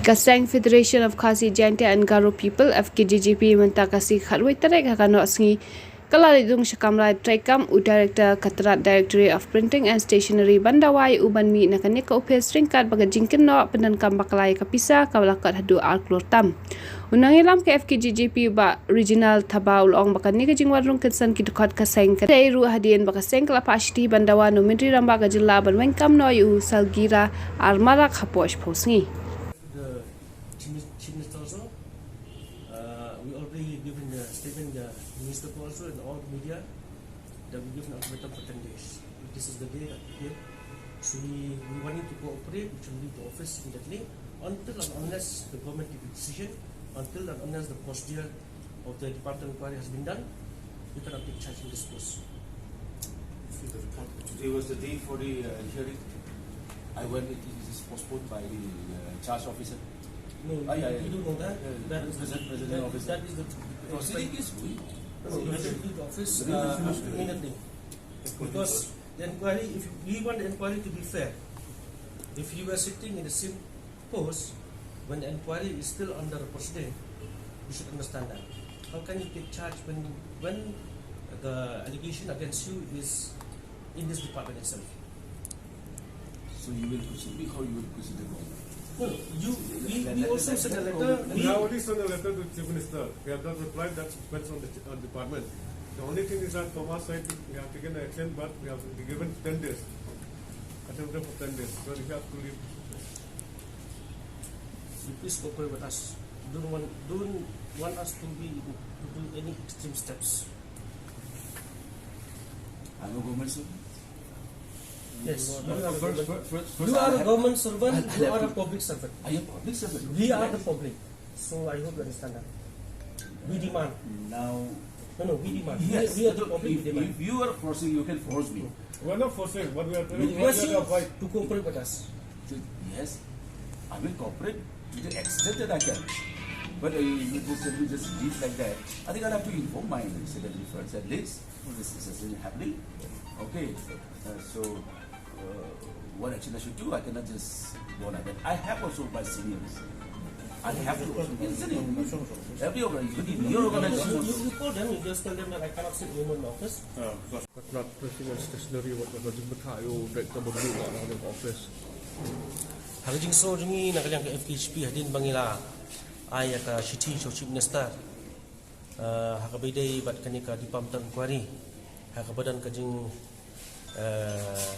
Kaseng Federation of Khasi Jaintia and Garo People FKJGP menta kasi khalwai tarek hakano asngi kalalidung shakamlai traikam u director Katrat Directory of Printing and Stationery Bandawai uban mi nakane ka ophis ringkat baga jingkynnoh penan kam baklai ka pisa ka balakat hadu klur tam unang ilam ke FKJGP ba regional thaba ulong bakan ni ka jingwarung kensan ki dekat kaseng ka ru hadien baka seng kala pashti Bandawa no menteri ramba ka jilla ban wengkam no yu salgira armara khaposh phosngi. Also, we already given the statement the minister also and all the media that we given ultimatum for 10 days. This is the day here. So we wanting to cooperate, which will leave the office immediately until and unless the government take a decision, until and unless the procedure of the department inquiry has been done, we cannot take charge in this post. Today was the day for the hearing. I went, it is postponed by the charge officer. No, you don't know that. That is the proceeding is we. You have to leave the office immediately. Because the inquiry, if we want the inquiry to be fair, if you were sitting in the same post when the inquiry is still under proceeding, you should understand that. How can you take charge when the allegation against you is in this department itself? So you will proceed, how you will proceed the government? No, we also sent a letter. We have already sent a letter to the Chief Minister. We have not replied. That depends on the department. The only thing is that from our side, we have taken action, but we have been given 10 days. Attempted for 10 days. So we have to leave. So please cooperate with us. Don't want us to do any extreme steps. I'm a government servant. Yes, you First, are a government servant, you are a public servant. I am public servant. We are the public. So I hope you understand that. We demand. Now, No, we demand. yes, We are the public, we if demand. you are forcing, you can force me. We are not forcing, but we are We telling request you you fight. to cooperate with us. Yes, I will cooperate to the extent that I can. But you just leave like that. I think I'll have to inform my secondary friends at least. This is happening. Okay, what action I should do? I cannot just go like that. I have also my seniors. I have to also every organization, your organization. You call them, you just tell them that I cannot sit in the office. Not president stationery, what was the Matayo, director of the office. Harajing so jungi nakalyang ka FKJP hadin bangila ay ka city so chief minister hakabayday bat kanika department inquiry hakabadan kajing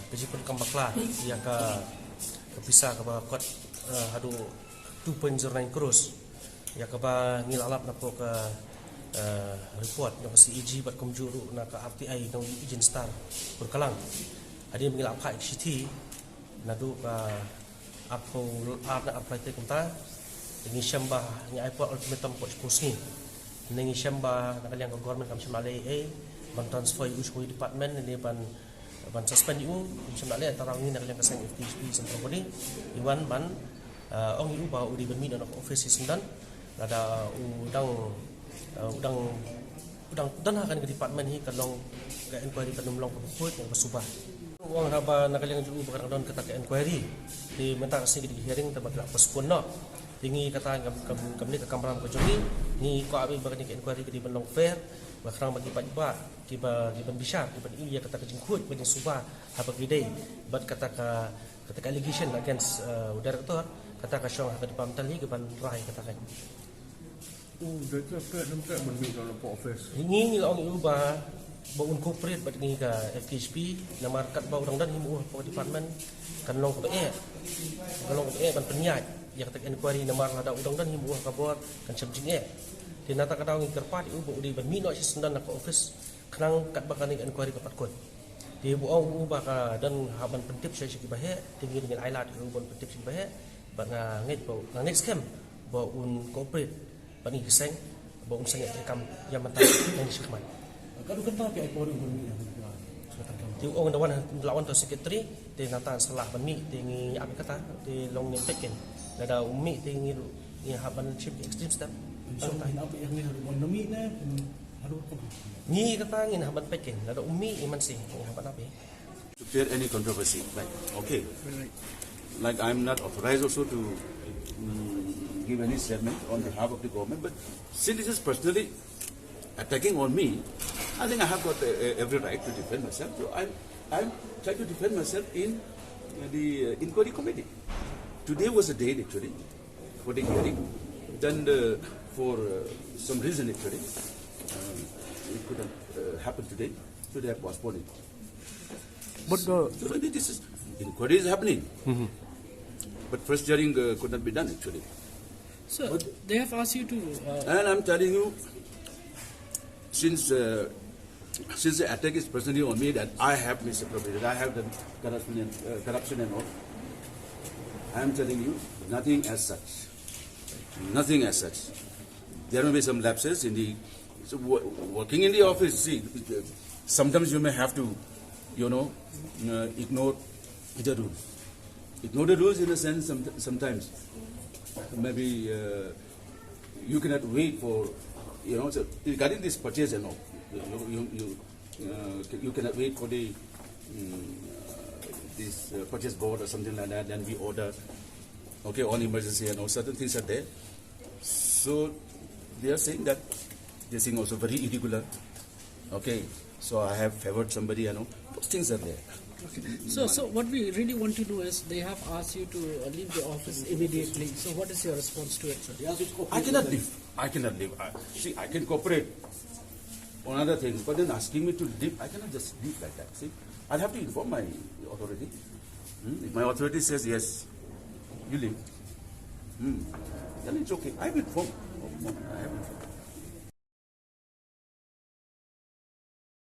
kajipun kambakla ya ka pisa ka ba kot hadu 2.09 crores ya ka ba ngilalap na po ka report ng CEG bat kumjuru na ka RTI ng Agent Star berkalang hadin bangila ka city nadu ka ako na apply te kunta dengan syamba nya ipo ultimatum ko kursi dengan syamba nakalyang government kam syamale ban transfer use ko department ni ban suspend yu syamale tarang ni nakalyang kasang FKJP central body iwan ban ong yu ba udi ban mi na office sindan ada udang akan ke department hi kalong ga inquiry kanum long ko yang basubah uang raba nakalyang ju bakar don kata ke inquiry di menta kasi di hearing tempat postpone no tingi kata kam ni ka kamram ko jongi ni ko abi bakar ni ke inquiry ke di ban long fair bakrang bagi pajba tiba di ban bisar di ban iya kata ke jingkut ban subah haba gidei bat kata ka allegation against director kata ka syong ka department ni ke ban rai kata kan Director nampak menmi dalam office. Ini orang ubah bangun corporate bat ngi ka FKJP na market ba urang dan himu po department kan long ko ban penyat ya kata inquiry na mar ada urang dan himu ka board kan subjing tinata ka daw ngi kerpat ubo di ban mino si sendan ka office kanang kat ba kan inquiry ka patkot di buong ubah ka dan haban pentip saya sigi bahe tinggi dengan ailat ubon pentip sigi bahe ba nga ngit po nga next scam ba un corporate bani geseng ba un sangat rekam yang mentah yang disyakman Kalau kata pihak polri bermi ti ong dawan lawan to secretary ti nata salah bani ti ngi abi kata ti long ni peken da ummi ti ngi ni haban chip extreme step so tahin apa yang ni harus monami na harus ni kata ngi haban peken da ummi iman sih ngi haban abi To clear any controversy, like okay, like I'm not authorized also to give any statement on behalf of the government. But since this is personally attacking on me, I think I have got every right to defend myself. So I'm trying to defend myself in the inquiry committee. Today was the day actually for the hearing. Then for some reason actually it couldn't happen today, so they have postponed it. But So maybe this is inquiry is happening, but first hearing could not be done actually. So they have asked you to. And I'm telling you, since the attack is personally on me, that I have misappropriated, I have done corruption and all. I'm telling you, nothing as such. Nothing as such. There may be some lapses in the working in the office. See, sometimes you may have to, ignore the rules. Ignore the rules in a sense. Sometimes maybe you cannot wait for, so regarding this purchase and all, you cannot wait for the this purchase board or something like that. Then we order, okay, on emergency and all certain things are there. So they are saying that this thing also very irregular. Okay, so I have favored somebody and all. Those things are there. Okay. So what we really want to do is they have asked you to leave the office immediately. So what is your response to it, sir? I cannot leave. I cannot leave. See, I can cooperate on other things, but then asking me to leave, I cannot just leave like that. See, I'll have to inform my authority. If my authority says yes, you leave, then it's okay. I will inform. I have informed.